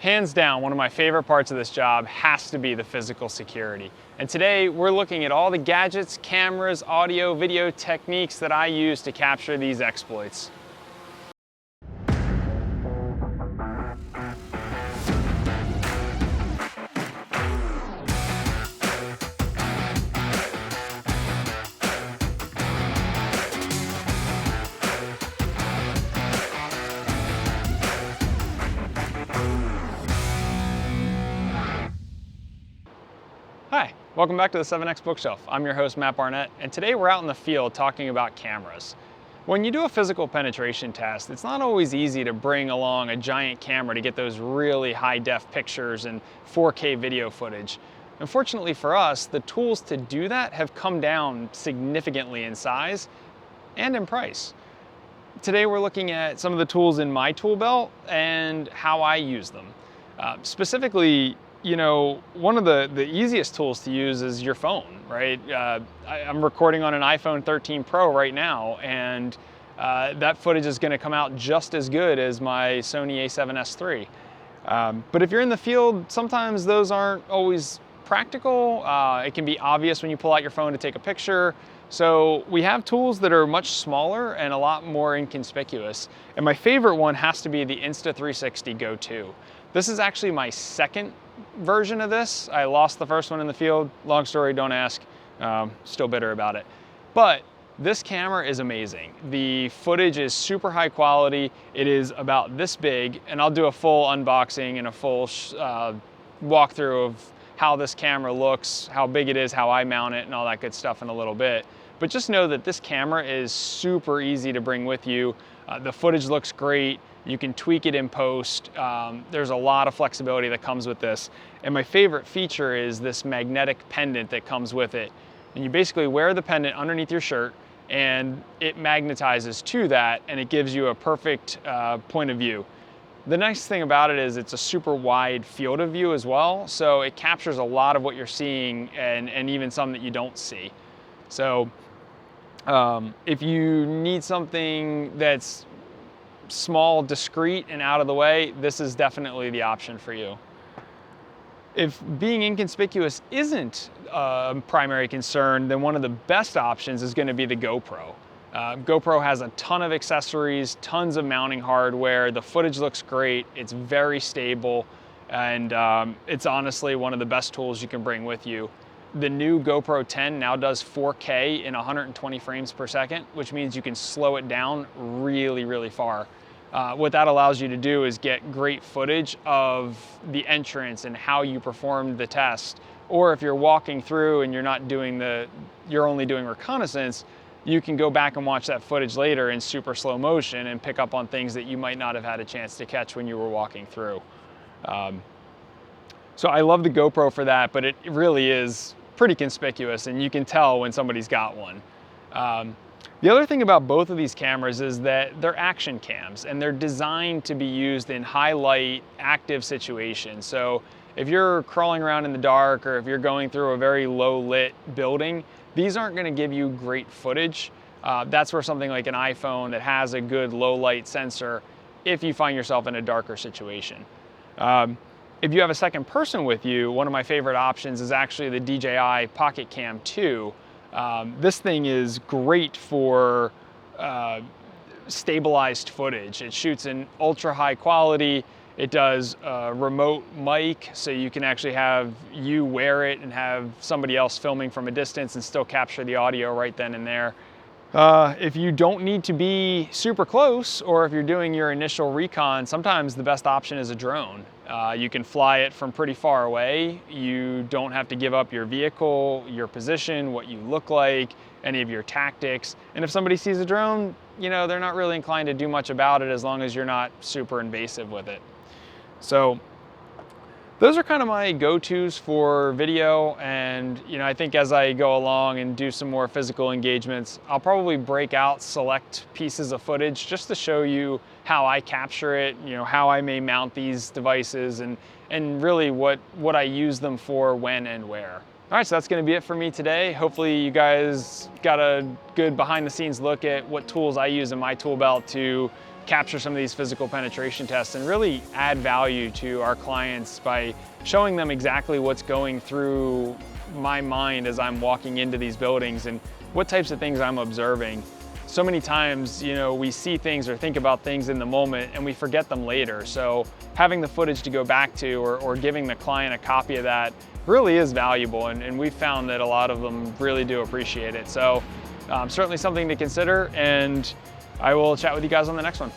Hands down, one of my favorite parts of this job has to be the physical security. And today we're looking at all the gadgets, cameras, audio, video techniques that I use to capture these exploits. Hi, welcome back to the SEVN-X Bookshelf. I'm your host, Matt Barnett, and today we're out in the field talking about cameras. When you do a physical penetration test, it's not always easy to bring along a giant camera to get those really high-def pictures and 4K video footage. Unfortunately for us, the tools to do that have come down significantly in size and in price. Today we're looking at some of the tools in my tool belt and how I use them. Specifically, you know, one of the easiest tools to use is your phone, right? I'm recording on an iPhone 13 Pro right now, and that footage is gonna come out just as good as my Sony a7S III. But if you're in the field, sometimes those aren't always practical. It can be obvious when you pull out your phone to take a picture. So we have tools that are much smaller and a lot more inconspicuous. And my favorite one has to be the Insta360 Go 2. This is actually my second version of this. I lost the first one in the field. Long story, don't ask. Still bitter about it. But this camera is amazing. The footage is super high quality. It is about this big, and I'll do a full unboxing and a full walkthrough of how this camera looks, how big it is, how I mount it, and all that good stuff in a little bit. But just know that this camera is super easy to bring with you. The footage looks great. You can tweak it in post. There's a lot of flexibility that comes with this. And my favorite feature is this magnetic pendant that comes with it. And you basically wear the pendant underneath your shirt, and it magnetizes to that, and it gives you a perfect point of view. The nice thing about it is it's a super wide field of view as well, so it captures a lot of what you're seeing and even some that you don't see. So if you need something that's small, discreet, and out of the way, this is definitely the option for you. If being inconspicuous isn't a primary concern, then one of the best options is going to be the GoPro. GoPro has a ton of accessories, tons of mounting hardware. The footage looks great. It's very stable, and it's honestly one of the best tools you can bring with you. The new GoPro 10 now does 4K in 120 frames per second, which means you can slow it down really, really far. What that allows you to do is get great footage of the entrance and how you performed the test. Or if you're walking through and you're not doing you're only doing reconnaissance, you can go back and watch that footage later in super slow motion and pick up on things that you might not have had a chance to catch when you were walking through. So I love the GoPro for that, but it really is pretty conspicuous, and you can tell when somebody's got one. The other thing about both of these cameras is that they're action cams, and they're designed to be used in high light, active situations. So if you're crawling around in the dark, or if you're going through a very low lit building, these aren't going to give you great footage. That's where something like an iPhone that has a good low light sensor, if you find yourself in a darker situation. If you have a second person with you, one of my favorite options is actually the DJI Pocket Cam 2. This thing is great for stabilized footage. It shoots in ultra high quality. It does a remote mic, so you can actually have you wear it and have somebody else filming from a distance and still capture the audio right then and there. If you don't need to be super close, or if you're doing your initial recon, sometimes the best option is a drone. You can fly it from pretty far away. You don't have to give up your vehicle, your position, what you look like, any of your tactics. And if somebody sees a drone, you know, they're not really inclined to do much about it as long as you're not super invasive with it. So those are kind of my go-tos for video, and you know, I think as I go along and do some more physical engagements, I'll probably break out select pieces of footage just to show you how I capture it, you know, how I may mount these devices, and really what I use them for, when and where. All right, so that's going to be it for me today. Hopefully you guys got a good behind the scenes look at what tools I use in my tool belt to capture some of these physical penetration tests and really add value to our clients by showing them exactly what's going through my mind as I'm walking into these buildings and what types of things I'm observing. So many times, you know, we see things or think about things in the moment and we forget them later. So having the footage to go back to or giving the client a copy of that really is valuable, and we've found that a lot of them really do appreciate it. So certainly something to consider, and I will chat with you guys on the next one.